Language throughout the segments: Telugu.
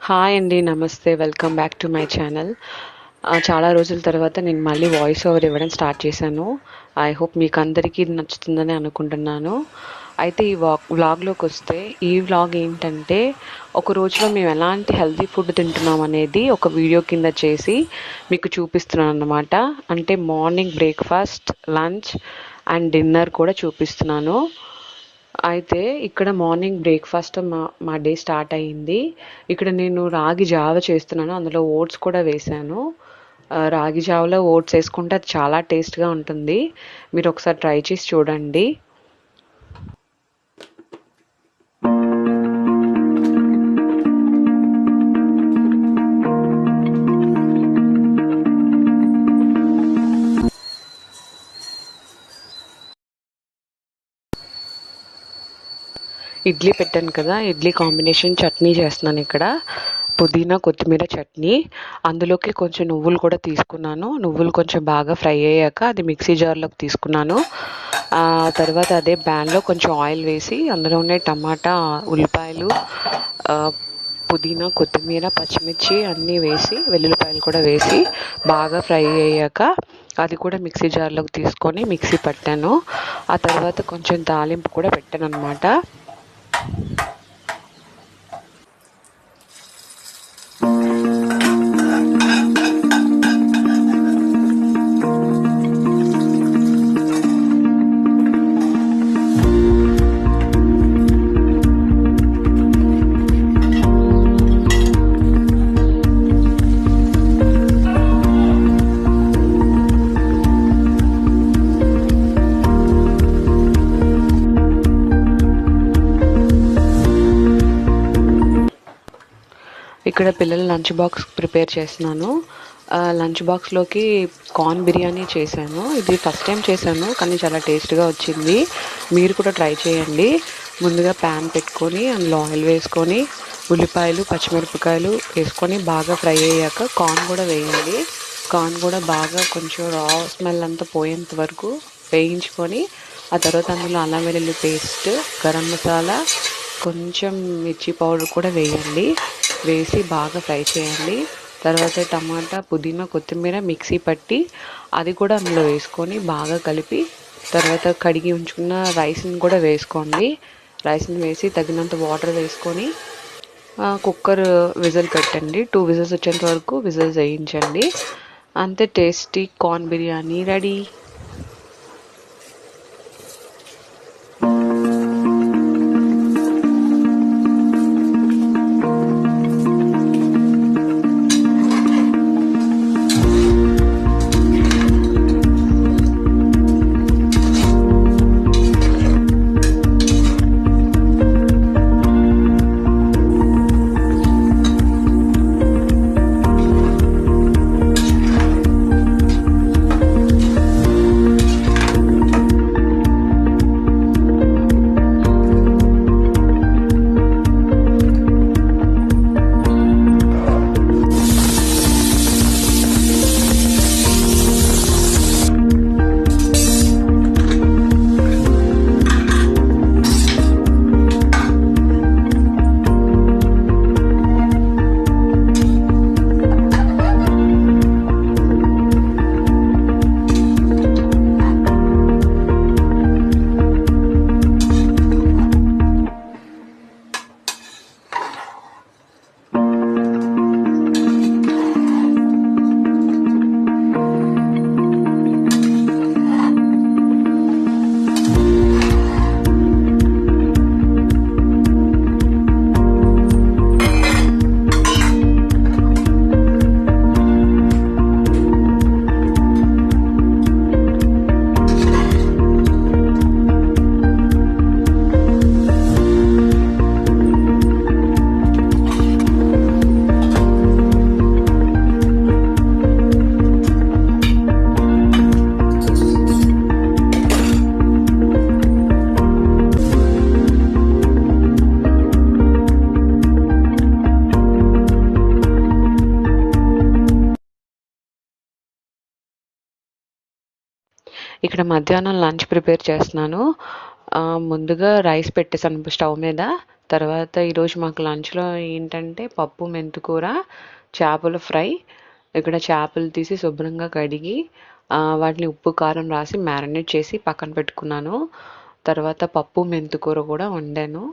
హాయ్ అండి, నమస్తే. Welcome back to my channel. చాలా రోజుల తర్వాత నేను మళ్ళీ వాయిస్ ఓవర్ ఇవ్వడం స్టార్ట్ చేశాను. ఐ హోప్ మీకు అందరికీ నచ్చుతుందని అనుకుంటున్నాను. అయితే ఈ వ్లాగ్లోకి వస్తే, ఈ వ్లాగ్ ఏంటంటే ఒక రోజులో మేము ఎలాంటి హెల్తీ ఫుడ్ తింటున్నాం అనేది ఒక వీడియో కింద చేసి మీకు చూపిస్తున్నాను అన్నమాట. అంటే morning breakfast, lunch and dinner కూడా చూపిస్తున్నాను. అయితే ఇక్కడ మార్నింగ్ బ్రేక్ఫాస్ట్ మా డే స్టార్ట్ అయ్యింది. ఇక్కడ నేను రాగి జావ చేస్తున్నాను, అందులో ఓట్స్ కూడా వేశాను. రాగి జావలో ఓట్స్ వేసుకుంటే అది చాలా టేస్ట్గా ఉంటుంది. మీరు ఒకసారి ట్రై చేసి చూడండి. ఇడ్లీ పెట్టాను కదా, ఇడ్లీ కాంబినేషన్ చట్నీ చేస్తున్నాను ఇక్కడ. పుదీనా కొత్తిమీర చట్నీ. అందులోకి కొంచెం నువ్వులు కూడా తీసుకున్నాను. నువ్వులు కొంచెం బాగా ఫ్రై అయ్యాక అది మిక్సీ జార్లోకి తీసుకున్నాను. తర్వాత అదే ప్యాన్లో కొంచెం ఆయిల్ వేసి అందులోనే టమాటా, ఉల్లిపాయలు, పుదీనా, కొత్తిమీర, పచ్చిమిర్చి అన్నీ వేసి, వెల్లుల్లిపాయలు కూడా వేసి బాగా ఫ్రై అయ్యాక అది కూడా మిక్సీ జార్లోకి తీసుకొని మిక్సీ పట్టాను. ఆ తర్వాత కొంచెం తాలింపు కూడా పెట్టాను అనమాట. ఇక్కడ పిల్లల లంచ్ బాక్స్ ప్రిపేర్ చేస్తున్నాను. లంచ్ బాక్స్లోకి కార్న్ బిర్యానీ చేశాను. ఇది ఫస్ట్ టైం చేశాను, కానీ చాలా టేస్ట్గా వచ్చింది. మీరు కూడా ట్రై చేయండి. ముందుగా ప్యాన్ పెట్టుకొని అందులో ఆయిల్ వేసుకొని ఉల్లిపాయలు, పచ్చిమిరపకాయలు వేసుకొని బాగా ఫ్రై అయ్యాక కార్న్ కూడా వేయండి. కార్న్ కూడా బాగా కొంచెం రా స్మెల్ అంతా పోయేంత వరకు వేయించుకొని ఆ తర్వాత అందులో అల్లం వెల్లుల్లి పేస్ట్, గరం మసాలా, కొంచెం మిర్చి పౌడర్ కూడా వేయండి. వేసి బాగా ఫ్రై చేయండి. తర్వాత టమాటా, పుదీనా, కొత్తిమీర మిక్సీ పట్టి అది కూడా అందులో వేసుకొని బాగా కలిపి తర్వాత కడిగి ఉంచుకున్న రైస్ని కూడా వేసుకోండి. రైస్ని వేసి తగినంత వాటర్ వేసుకొని కుక్కర్ విజిల్ పెట్టండి. 2 విజిల్స్ వచ్చేంత వరకు విజిల్స్ వేయించండి. అంతే, టేస్టీ కార్న్ బిర్యానీ రెడీ. ఇక్కడ మధ్యాహ్నం లంచ్ ప్రిపేర్ చేస్తున్నాను. ముందుగా రైస్ పెట్టేసాను స్టవ్ మీద. తర్వాత ఈరోజు మాకు లంచ్లో ఏంటంటే పప్పు మెంతికూర చేపల ఫ్రై. ఇక్కడ చేపలు తీసి శుభ్రంగా కడిగి వాటిని ఉప్పు కారం రాసి మ్యారినేట్ చేసి పక్కన పెట్టుకున్నాను. తర్వాత పప్పు మెంతికూర కూడా వండాను.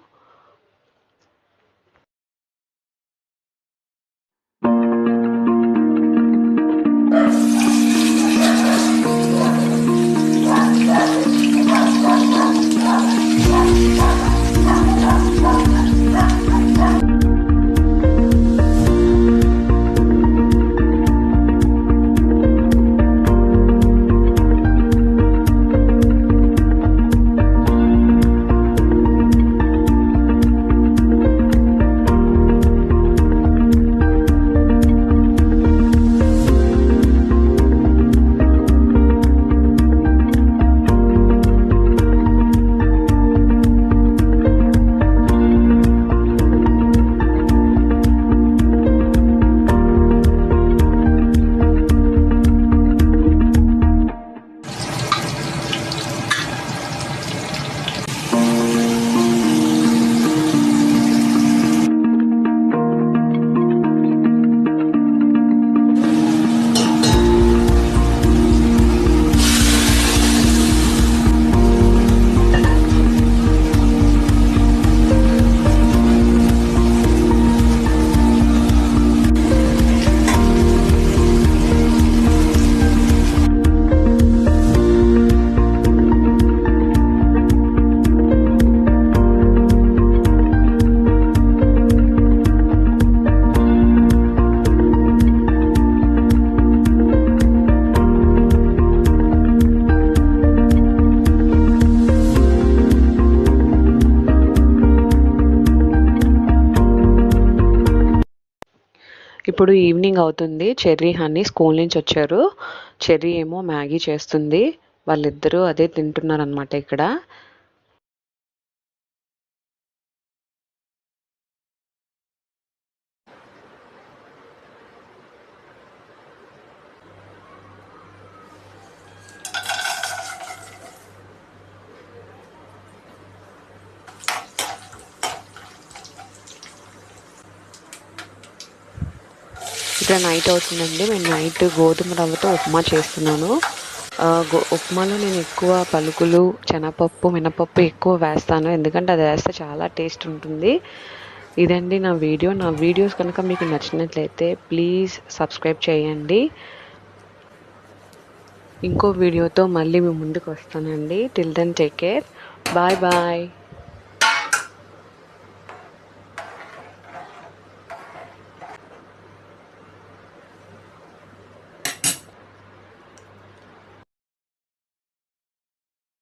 ఇప్పుడు ఈవినింగ్ అవుతుంది. చెర్రీ, హనీ స్కూల్ నుంచి వచ్చారు. చెర్రీ ఏమో మ్యాగీ చేస్తుంది. వాళ్ళిద్దరూ అదే తింటున్నారనమాట ఇక్కడ. ఇక్కడ నైట్ అవుతుందండి. నేను నైట్ గోధుమ రవ్వతో ఉప్మా చేస్తున్నాను. ఉప్మాలో నేను ఎక్కువ పలుకులు, శనగపప్పు, మినపప్పు ఎక్కువ వేస్తాను. ఎందుకంటే అది వేస్తే చాలా టేస్ట్ ఉంటుంది. ఇదండి నా వీడియో. నా వీడియోస్ కనుక మీకు నచ్చినట్లయితే ప్లీజ్ సబ్స్క్రైబ్ చేయండి. ఇంకో వీడియోతో మళ్ళీ మీ ముందుకు వస్తానండి. Till then take care. Bye bye.